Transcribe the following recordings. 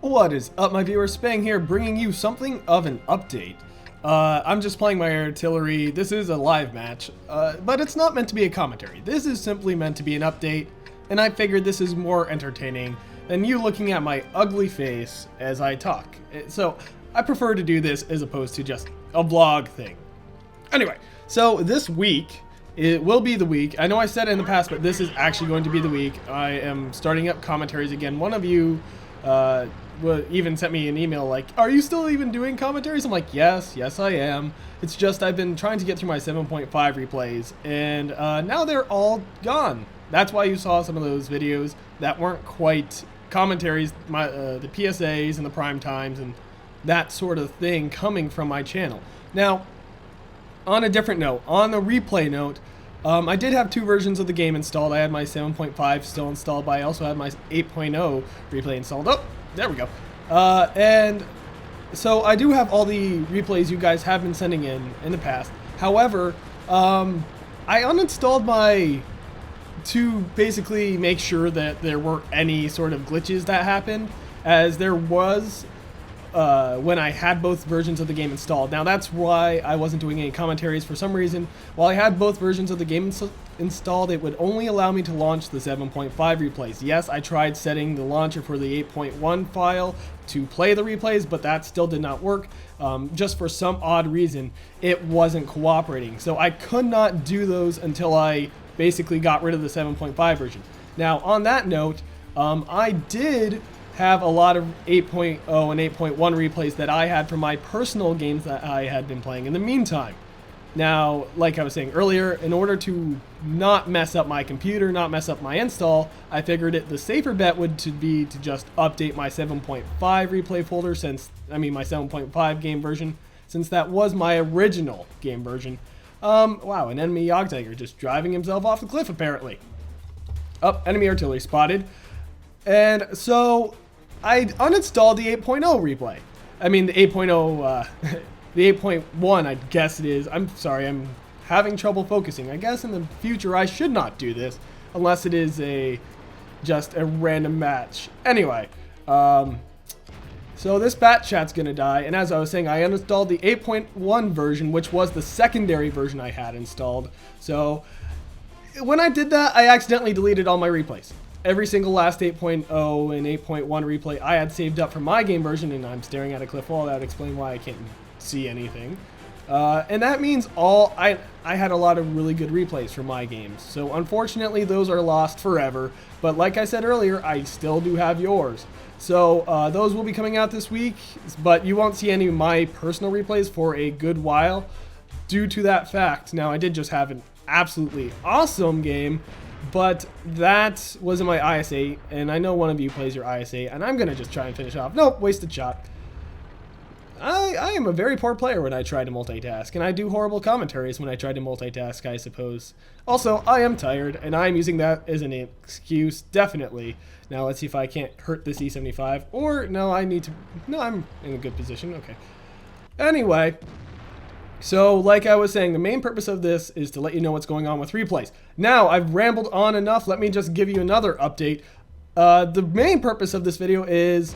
What is up, my viewers? Spang here, bringing you something of an update. I'm just playing my artillery. This is a live match, but it's not meant to be a commentary. This is simply meant to be an update, and I figured this is more entertaining than you looking at my ugly face as I talk. So I prefer to do this as opposed to just a vlog thing. Anyway, so this week, it will be the week. I know I said it in the past, but this is actually going to be the week. I am starting up commentaries again. One of you even sent me an email like, are you still even doing commentaries? I'm like, yes I am. It's just I've been trying to get through my 7.5 replays, and now they're all gone. That's why you saw some of those videos that weren't quite commentaries, the PSAs and the prime times and that sort of thing coming from my channel. Now, on a different note, on the replay note, I did have two versions of the game installed. I had my 7.5 still installed, but I also had my 8.0 replay installed. Oh, there we go. And so I do have all the replays you guys have been sending in the past. However, I uninstalled my to basically make sure that there weren't any sort of glitches that happened, as there was when I had both versions of the game installed. Now that's why I wasn't doing any commentaries. For some reason, while I had both versions of the game installed, it would only allow me to launch the 7.5 replays. Yes, I tried setting the launcher for the 8.1 file to play the replays, but that still did not work. Just for some odd reason, it wasn't cooperating. So I could not do those until I basically got rid of the 7.5 version. Now, on that note, I did have a lot of 8.0 and 8.1 replays that I had from my personal games that I had been playing in the meantime. Now, like I was saying earlier, in order to not mess up my computer, not mess up my install, I figured the safer bet would be to just update my 7.5 replay folder, my 7.5 game version, since that was my original game version. Wow, an enemy Yogg-Tiger just driving himself off the cliff apparently. Oh, enemy artillery spotted. And so I uninstalled the 8.0 replay. I mean the 8.0, the 8.1 I guess it is. I'm sorry, I'm having trouble focusing. I guess in the future I should not do this unless it is just a random match. Anyway, so this bat chat's gonna die, and as I was saying, I uninstalled the 8.1 version, which was the secondary version I had installed. So when I did that, I accidentally deleted all my replays. Every single last 8.0 and 8.1 replay I had saved up for my game version, and I'm staring at a cliff wall. That would explain why I can't see anything. And that means I had a lot of really good replays for my games. So unfortunately, those are lost forever. But like I said earlier, I still do have yours. So those will be coming out this week, but you won't see any of my personal replays for a good while due to that fact. Now, I did just have an absolutely awesome game, but that was in my IS-8, and I know one of you plays your IS-8, and I'm going to just try and finish off. Nope, wasted shot. I am a very poor player when I try to multitask, and I do horrible commentaries when I try to multitask, I suppose. Also, I am tired, and I'm using that as an excuse, definitely. Now, let's see if I can't hurt this E75, or no, I'm in a good position, okay. Anyway, so like I was saying, the main purpose of this is to let you know what's going on with replays. Now, I've rambled on enough. Let me just give you another update. The main purpose of this video is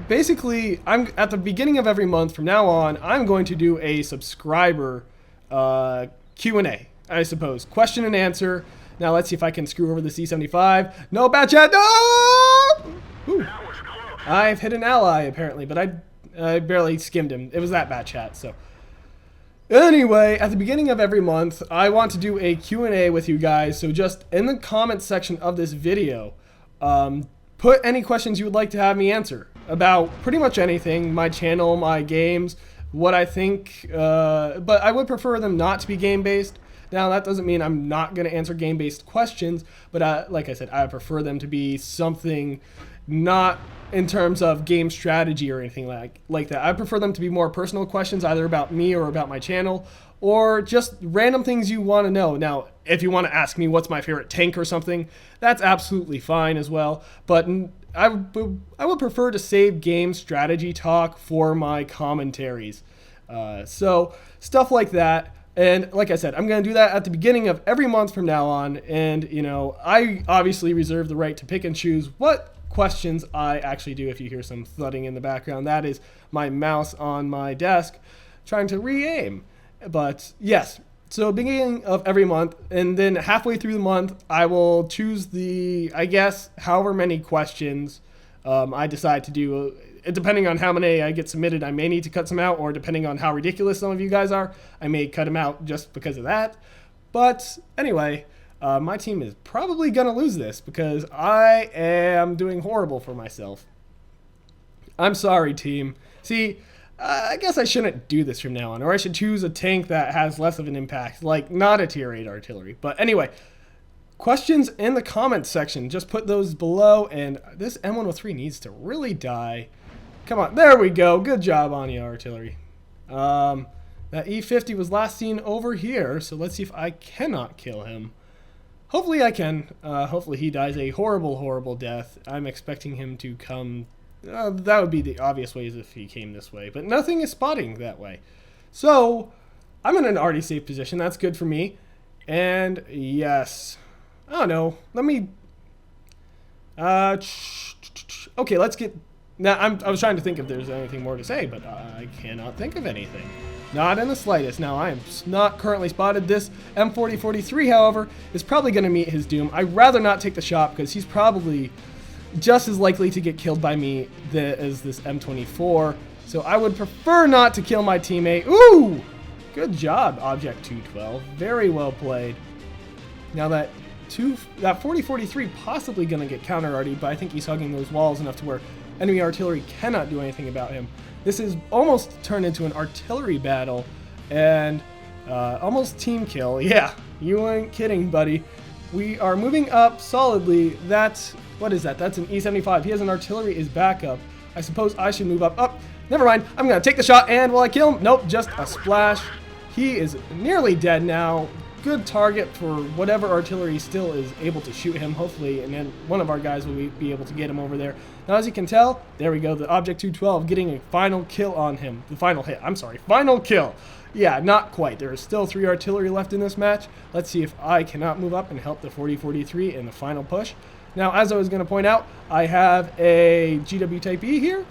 basically, I'm at the beginning of every month from now on, I'm going to do a subscriber Q&A, I suppose. Question and answer. Now, let's see if I can screw over the C75. No, bad chat. No! Ooh. I've hit an ally, apparently, but I barely skimmed him. It was that bad chat, so. Anyway, at the beginning of every month, I want to do a Q&A with you guys, so just in the comments section of this video, put any questions you would like to have me answer about pretty much anything, my channel, my games, what I think, but I would prefer them not to be game-based. Now, that doesn't mean I'm not going to answer game-based questions, but like I said, I prefer them to be something not in terms of game strategy or anything like that. I prefer them to be more personal questions, either about me or about my channel, or just random things you want to know. Now, if you want to ask me what's my favorite tank or something, that's absolutely fine as well, but I would prefer to save game strategy talk for my commentaries. So, stuff like that. And like I said, I'm going to do that at the beginning of every month from now on. And, you know, I obviously reserve the right to pick and choose what questions, I actually do. If you hear some thudding in the background, that is my mouse on my desk trying to re-aim. But yes, so beginning of every month, and then halfway through the month, I will choose I guess, however many questions I decide to do. Depending on how many I get submitted, I may need to cut some out, or depending on how ridiculous some of you guys are, I may cut them out just because of that. But anyway, my team is probably going to lose this because I am doing horrible for myself. I'm sorry, team. See, I guess I shouldn't do this from now on, or I should choose a tank that has less of an impact, like not a tier 8 artillery. But anyway, questions in the comments section. Just put those below, and this M103 needs to really die. Come on, there we go. Good job on you, artillery. That E50 was last seen over here, so let's see if I cannot kill him. Hopefully I can. Hopefully he dies a horrible, horrible death. I'm expecting him to come. That would be the obvious ways if he came this way, but nothing is spotting that way. So I'm in an already safe position. That's good for me. And yes, I don't know. Let me. Okay, let's get. Now, I was trying to think if there's anything more to say, but I cannot think of anything. Not in the slightest. Now, I am not currently spotted. This M4043, however, is probably going to meet his doom. I'd rather not take the shot because he's probably just as likely to get killed by me as this M24. So I would prefer not to kill my teammate. Ooh! Good job, Object 212. Very well played. Now that 4043 possibly going to get counter-artied, but I think he's hugging those walls enough to where enemy artillery cannot do anything about him. This is almost turned into an artillery battle, and almost team kill. Yeah, you ain't kidding, buddy. We are moving up solidly. What is that? That's an E75. He has an artillery as backup. I suppose I should move up. Oh, never mind. I'm going to take the shot, and will I kill him? Nope, just a splash. He is nearly dead now. Good target for whatever artillery still is able to shoot him, hopefully, and then one of our guys will be able to get him over there. Now, as you can tell, there we go, the Object 212 getting a final kill on him. The final hit, I'm sorry, final kill. Yeah, not quite. There is still 3 artillery left in this match. Let's see if I cannot move up and help the 4043 in the final push. Now, as I was going to point out, I have a GW Type E here.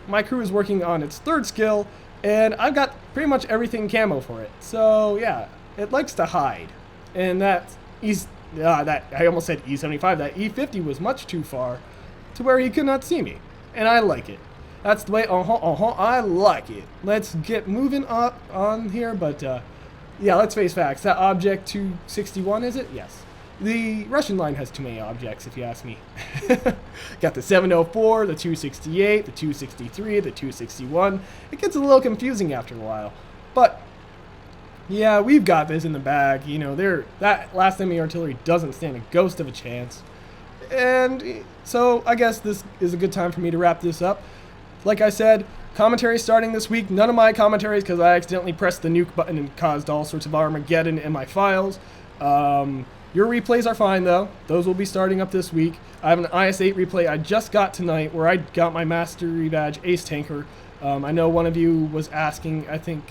My crew is working on its 3rd skill, and I've got pretty much everything camo for it. So, yeah. It likes to hide, and I almost said E75. That E50 was much too far to where he could not see me, and I like it. That's the way. I like it. Let's get moving up on here, but yeah, let's face facts. That Object 261, is it? Yes. The Russian line has too many objects, if you ask me. Got the 704, the 268, the 263, the 261. It gets a little confusing after a while, but. Yeah, we've got this in the bag. You know, that last enemy artillery doesn't stand a ghost of a chance. And so I guess this is a good time for me to wrap this up. Like I said, commentary starting this week. None of my commentaries because I accidentally pressed the nuke button and caused all sorts of Armageddon in my files. Your replays are fine, though. Those will be starting up this week. I have an IS-8 replay I just got tonight where I got my Mastery Badge Ace Tanker. I know one of you was asking, I think,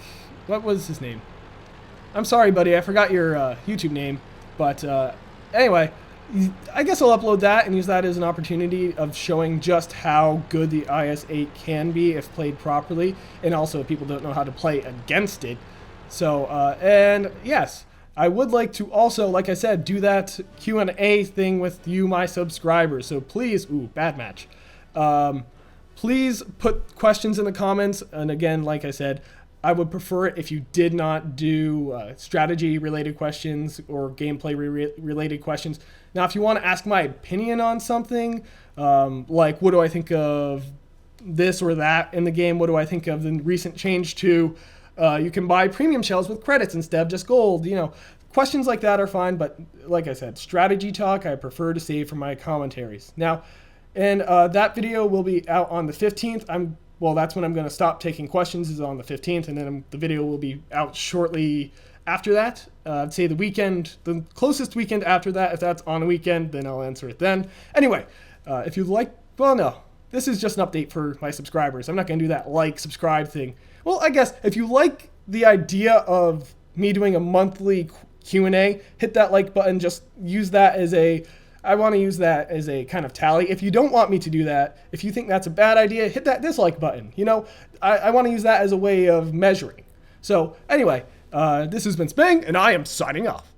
what was his name? I'm sorry, buddy, I forgot your YouTube name, but anyway, I guess I'll upload that and use that as an opportunity of showing just how good the IS-8 can be if played properly, and also if people don't know how to play against it. So, and yes, I would like to also, like I said, do that Q&A thing with you, my subscribers, so please, bad match. Please put questions in the comments, and again, like I said, I would prefer it if you did not do strategy-related questions or gameplay-related questions. Now, if you want to ask my opinion on something, like what do I think of this or that in the game, what do I think of the recent change to you can buy premium shells with credits instead of just gold, you know. Questions like that are fine, but like I said, strategy talk I prefer to save for my commentaries. Now, and that video will be out on the 15th. Well, that's when I'm going to stop taking questions, is on the 15th, and then the video will be out shortly after that. I'd say the closest weekend after that. If that's on a weekend, then I'll answer it then. Anyway, if you'd like, well, no, this is just an update for my subscribers. I'm not going to do that subscribe thing. Well, I guess if you like the idea of me doing a monthly Q&A, hit that like button. Just use that as a I want to use that as a kind of tally. If you don't want me to do that, if you think that's a bad idea, hit that dislike button. You know, I want to use that as a way of measuring. So anyway, this has been Sping, and I am signing off.